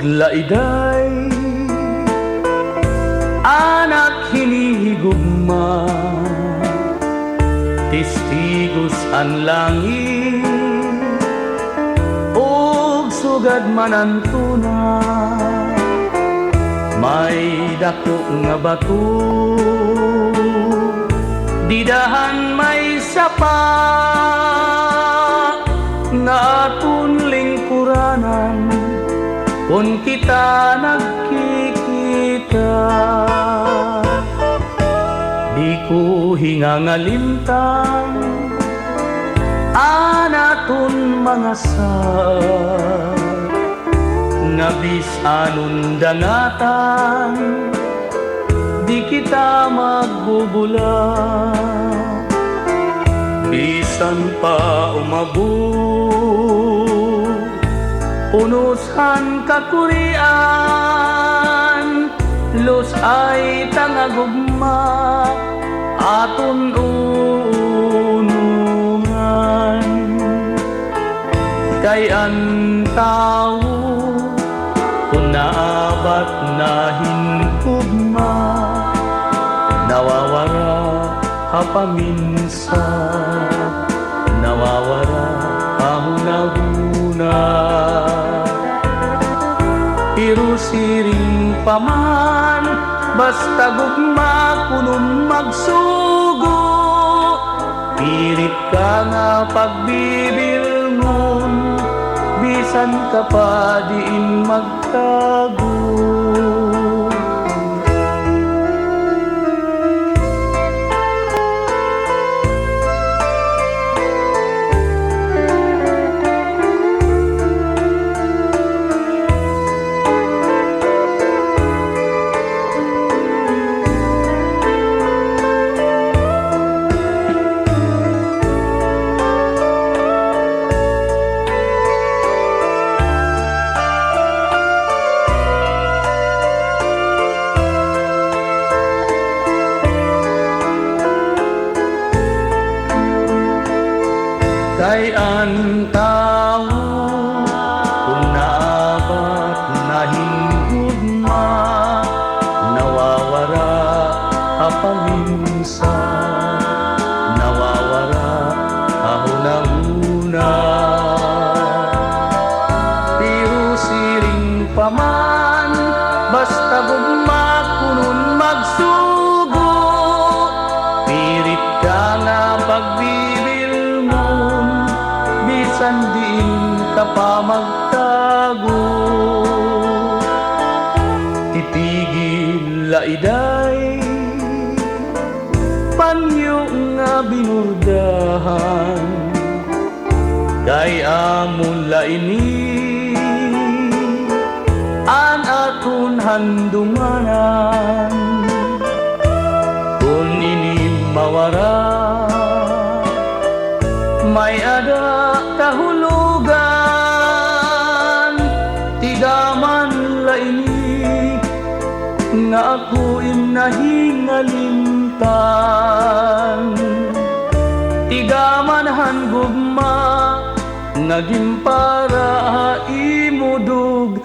laiday, anak hinihigugma, testigos ang langit, ug sugad man ang tuna, may dako nga bato, didahan may sapa, nga aton lingkuranan, kung kita nagkikita. Di ko hingangalintang anaton mga nga bisanon dangatan, di kita magbubula. Bisan pa umabot unusan kakurian, los ay tangagugma aton unungan. Kay ang tao kung naabat na hinkugma, nawawara hapaminsa, nawawara ahunahuna. Pero siring paman, basta gugma kunong magsugo, pirit ka nga pagbibilngon, bisan ka pa diin magtago. Kay ang tao kung naabat na hingugma, nawawara hapaminsa, nawawara ahunahuna. Pero siring paman, basta gugma kunong magsugo, pirit ka nga pagbibilngon, bisan diin ka pa magtago. Titigil laiday, panyo nga binurdahan, kay amon laini an aton handunganan. Kung ini mawara, may ada kahulugan, tigaman laini nga ako inahingalintan. Tigaman hanggugma, naging para imudug